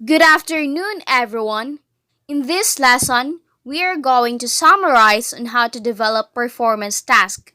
Good afternoon, everyone. In this lesson, we are going to summarize on how to develop performance tasks.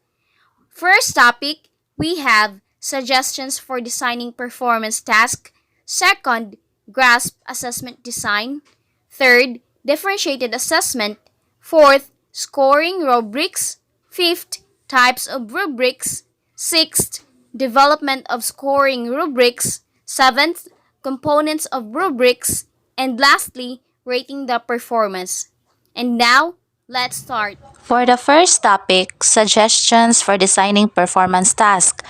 First topic, we have suggestions for designing performance tasks. Second, grasp assessment design. Third, differentiated assessment. Fourth, scoring rubrics. Fifth, types of rubrics. Sixth, development of scoring rubrics. Seventh, components of rubrics. And lastly, rating the performance. And now, let's start. For the first topic, suggestions for designing performance tasks,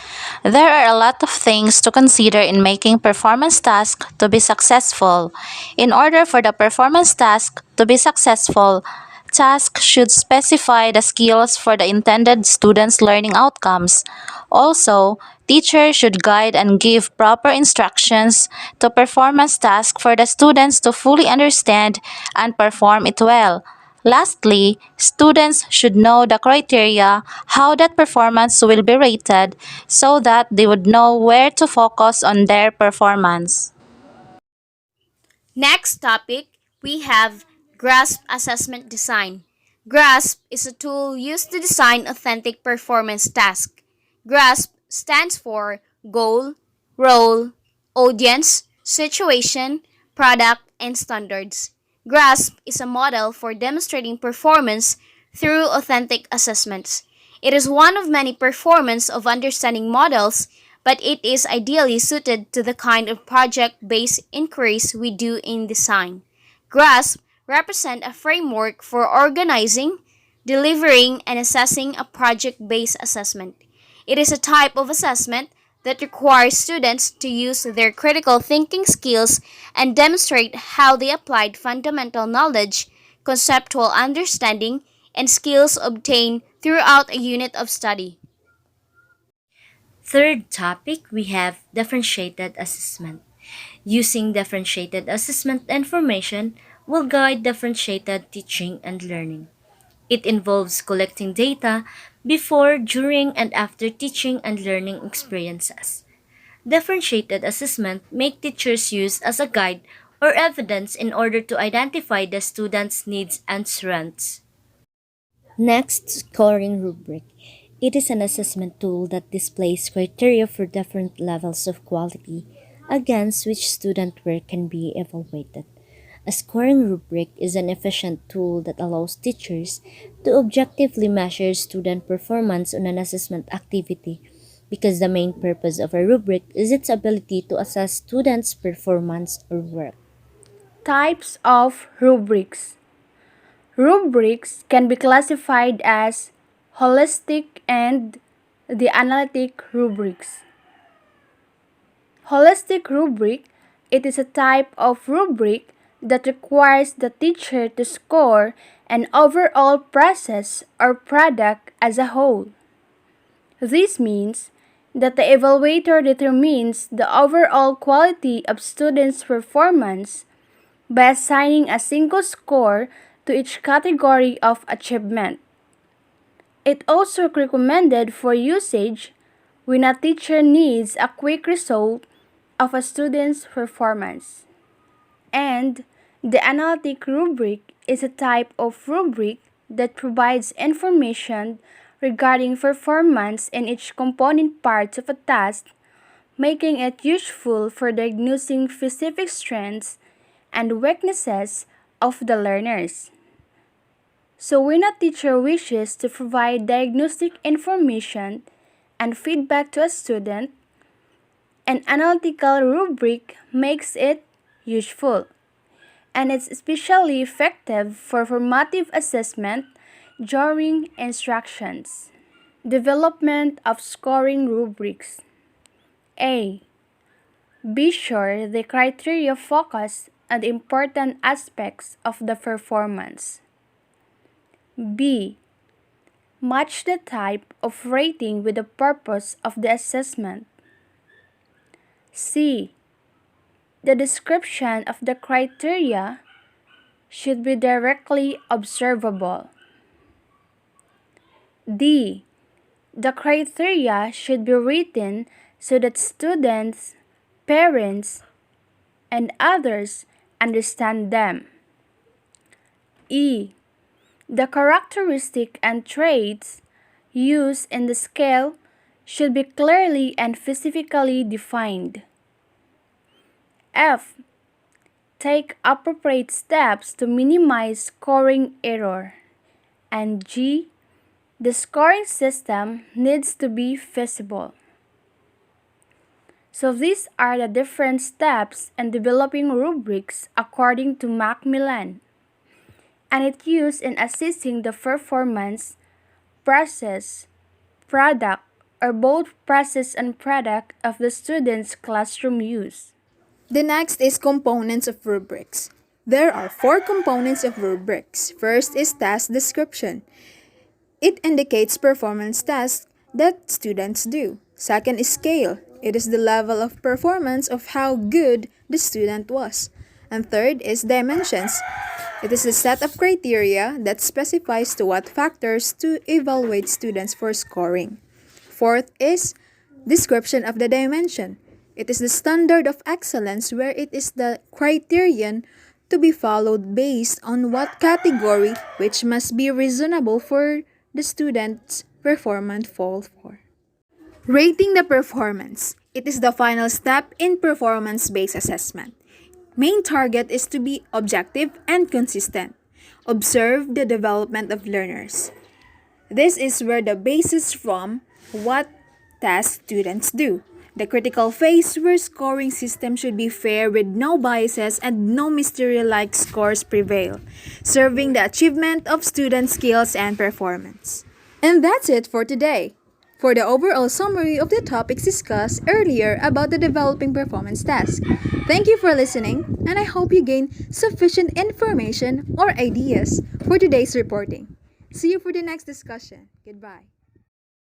there are a lot of things to consider in making performance tasks to be successful. In order for the performance task to be successful, tasks should specify the skills for the intended students' learning outcomes. Also, teachers should guide and give proper instructions to performance tasks for the students to fully understand and perform it well. Lastly, students should know the criteria how that performance will be rated so that they would know where to focus on their performance. Next topic, we have GRASP assessment design. GRASP is a tool used to design authentic performance tasks. GRASP stands for goal, role, audience, situation, product, and standards. GRASP is a model for demonstrating performance through authentic assessments. It is one of many performance of understanding models, but it is ideally suited to the kind of project-based inquiries we do in design. GRASP represent a framework for organizing, delivering, and assessing a project-based assessment. It is a type of assessment that requires students to use their critical thinking skills and demonstrate how they applied fundamental knowledge, conceptual understanding, and skills obtained throughout a unit of study. Third topic, we have differentiated assessment. Using differentiated assessment information will guide differentiated teaching and learning. It involves collecting data before, during, and after teaching and learning experiences. Differentiated assessment make teachers use as a guide or evidence in order to identify the student's needs and strengths. Next, scoring rubric. It is an assessment tool that displays criteria for different levels of quality against which student work can be evaluated. A scoring rubric is an efficient tool that allows teachers to objectively measure student performance on an assessment activity because the main purpose of a rubric is its ability to assess students' performance or work. Types of rubrics. Rubrics can be classified as holistic and the analytic rubrics. Holistic rubric, it is a type of rubric that requires the teacher to score an overall process or product as a whole. This means that the evaluator determines the overall quality of students' performance by assigning a single score to each category of achievement. It also recommended for usage when a teacher needs a quick result of a student's performance. And the analytic rubric is a type of rubric that provides information regarding performance in each component parts of a task, making it useful for diagnosing specific strengths and weaknesses of the learners. So when a teacher wishes to provide diagnostic information and feedback to a student, an analytical rubric makes it useful, and it's especially effective for formative assessment during instructions. Development of scoring rubrics. A. Be sure the criteria focus on the important aspects of the performance. B. Match the type of rating with the purpose of the assessment. C. The description of the criteria should be directly observable. D. The criteria should be written so that students, parents, and others understand them. E. The characteristic and traits used in the scale should be clearly and specifically defined. F. Take appropriate steps to minimize scoring error. And G. The scoring system needs to be feasible. So these are the different steps in developing rubrics according to Macmillan, and it's used in assessing the performance, process, product, or both process and product of the student's classroom use. The next is components of rubrics. There are four components of rubrics. First is task description. It indicates performance tasks that students do. Second is scale. It is the level of performance of how good the student was. And third is dimensions. It is a set of criteria that specifies to what factors to evaluate students for scoring. Fourth is description of the dimension. It is the standard of excellence where it is the criterion to be followed based on what category which must be reasonable for the student's performance fall for. Rating the performance. It is the final step in performance-based assessment. Main target is to be objective and consistent. Observe the development of learners. This is where the basis from what tasks students do. The critical phase where scoring system should be fair with no biases and no mystery-like scores prevail, serving the achievement of student skills and performance. And that's it for today. For the overall summary of the topics discussed earlier about the developing performance task. Thank you for listening, and I hope you gain sufficient information or ideas for today's reporting. See you for the next discussion. Goodbye.